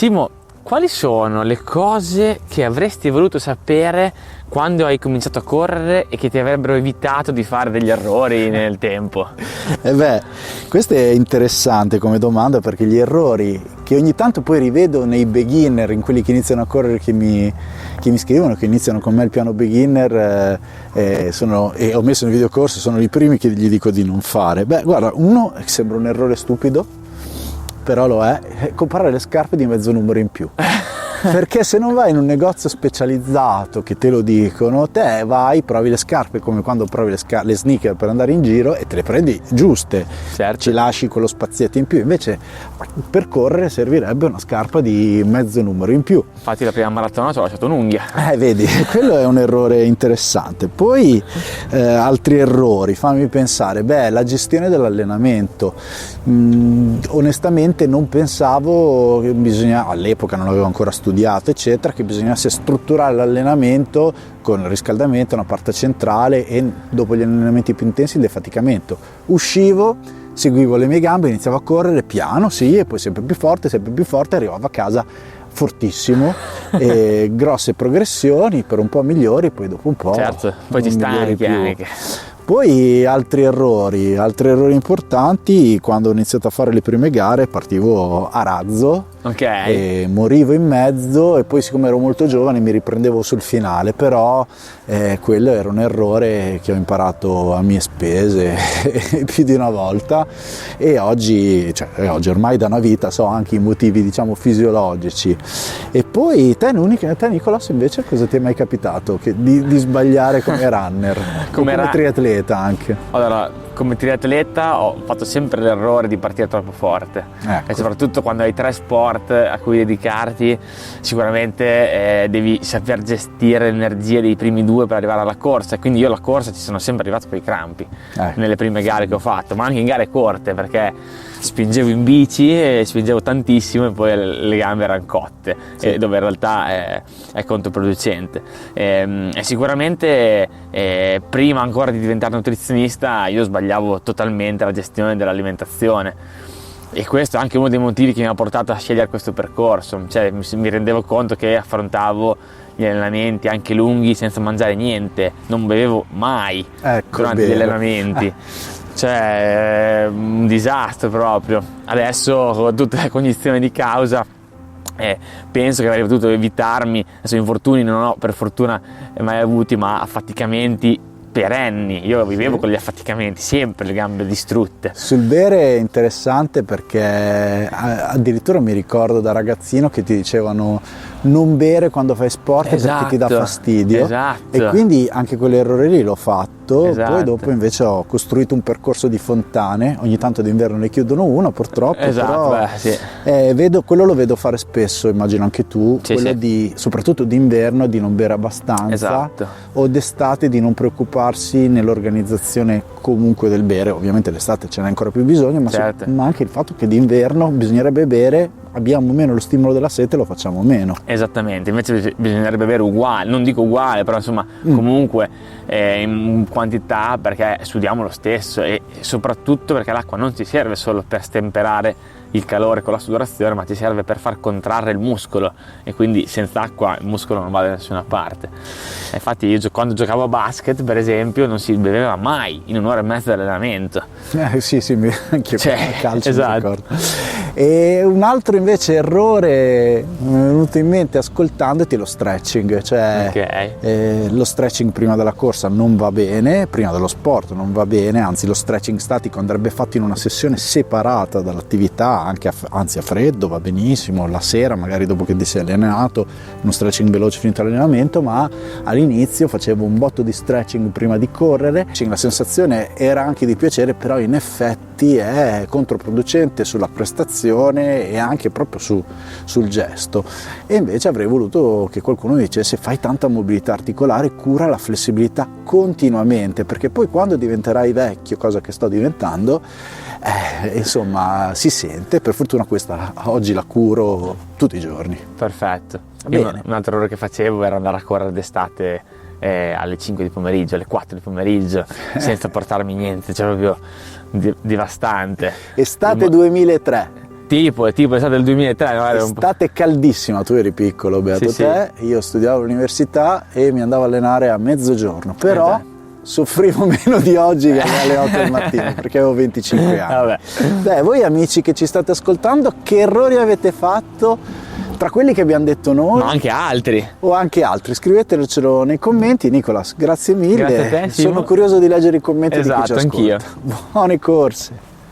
Simo, quali sono le cose che avresti voluto sapere quando hai cominciato a correre e che ti avrebbero evitato di fare degli errori nel tempo? Questo è interessante come domanda, perché gli errori che ogni tanto poi rivedo nei beginner, in quelli che iniziano a correre, che mi scrivono, che iniziano con me il piano beginner, e ho messo nel videocorso, sono i primi che gli dico di non fare. Guarda, uno sembra un errore stupido, però lo è comprare le scarpe di mezzo numero in più. Perché se non vai in un negozio specializzato che te lo dicono, te vai, provi le scarpe come quando provi le sneaker per andare in giro e te le prendi giuste, certo. Ci lasci quello spazietto in più. Invece per correre servirebbe una scarpa di mezzo numero in più. Infatti la prima maratona ci ho lasciato un'unghia. Vedi, quello è un errore interessante. Poi altri errori, fammi pensare, la gestione dell'allenamento. Onestamente non pensavo che all'epoca non avevo ancora studiato eccetera, che bisognasse strutturare l'allenamento con il riscaldamento, una parte centrale e dopo gli allenamenti più intensi il defaticamento. Uscivo, seguivo le mie gambe, iniziavo a correre piano, sì, e poi sempre più forte, arrivavo a casa fortissimo, e grosse progressioni, per un po' migliori, poi dopo un po', certo, poi ti stanchi anche. Poi altri errori importanti: quando ho iniziato a fare le prime gare partivo a razzo, e morivo in mezzo, e poi siccome ero molto giovane mi riprendevo sul finale, però quello era un errore che ho imparato a mie spese più di una volta, e oggi ormai da una vita so anche i motivi, diciamo, fisiologici. E poi te Nicolas, invece, cosa ti è mai capitato di sbagliare come runner, come triatleta anche? Allora, come triatleta ho fatto sempre l'errore di partire troppo forte, e soprattutto quando hai 3 sport a cui dedicarti, sicuramente devi saper gestire l'energia dei primi 2 per arrivare alla corsa. Quindi io alla corsa ci sono sempre arrivato con i crampi nelle prime gare che ho fatto, ma anche in gare corte, perché spingevo in bici e spingevo tantissimo e poi le gambe erano cotte, dove in realtà è controproducente. E sicuramente prima ancora di diventare nutrizionista io sbagliavo totalmente la gestione dell'alimentazione, e questo è anche uno dei motivi che mi ha portato a scegliere questo percorso. Mi rendevo conto che affrontavo gli allenamenti anche lunghi senza mangiare niente, non bevevo mai durante gli allenamenti. Un disastro proprio. Adesso, con tutte le cognizioni di causa, penso che avrei potuto evitarmi. Adesso infortuni non ho per fortuna mai avuti, ma affaticamenti perenni. Io vivevo con gli affaticamenti, sempre le gambe distrutte. Sul bere è interessante, perché addirittura mi ricordo da ragazzino che ti dicevano non bere quando fai sport, perché ti dà fastidio, e quindi anche quell'errore lì l'ho fatto. Poi dopo invece ho costruito un percorso di fontane, ogni tanto d'inverno ne chiudono una purtroppo, però quello lo vedo fare spesso, immagino anche tu, soprattutto d'inverno, di non bere abbastanza, o d'estate di non preoccuparsi nell'organizzazione comunque del bere. Ovviamente l'estate ce n'è ancora più bisogno, ma anche il fatto che d'inverno bisognerebbe bere, abbiamo meno lo stimolo della sete, lo facciamo meno. Esattamente, invece bisognerebbe bere uguale, non dico uguale, però insomma comunque in quantità, perché sudiamo lo stesso, e soprattutto perché l'acqua non ci serve solo per stemperare il calore con la sudorazione, ma ti serve per far contrarre il muscolo, e quindi senza acqua il muscolo non va da nessuna parte. Infatti io quando giocavo a basket, per esempio, non si beveva mai in un'ora e mezza di allenamento. Anche a calcio mi ricordo. E un altro invece errore mi è venuto in mente ascoltandoti: lo stretching. Lo stretching prima della corsa non va bene, prima dello sport non va bene, anzi lo stretching statico andrebbe fatto in una sessione separata dall'attività, anzi a freddo va benissimo, la sera magari dopo che ti sei allenato, uno stretching veloce finito l'allenamento, ma all'inizio facevo un botto di stretching prima di correre. La sensazione era anche di piacere, però in effetti è controproducente sulla prestazione e anche proprio sul gesto. E invece avrei voluto che qualcuno mi dicesse: fai tanta mobilità articolare, cura la flessibilità continuamente, perché poi quando diventerai vecchio, cosa che sto diventando, insomma si sente. Per fortuna questa oggi la curo tutti i giorni. Perfetto. Un altro errore che facevo era andare a correre d'estate alle 5 di pomeriggio, alle 4 di pomeriggio, senza portarmi niente, proprio devastante. Estate 2003. tipo l'estate del 2003. Estate caldissima, tu eri piccolo, beato te, io studiavo all'università e mi andavo a allenare a mezzogiorno, però soffrivo meno di oggi che alle 8 del mattino perché avevo 25 anni. Beh, voi amici che ci state ascoltando, che errori avete fatto tra quelli che abbiamo detto noi? Ma anche altri. O anche altri, scrivetecelo nei commenti. Nicolas, grazie mille. Grazie a te, sono curioso di leggere i commenti di chi ci ascolta. Anch'io. Buone corse.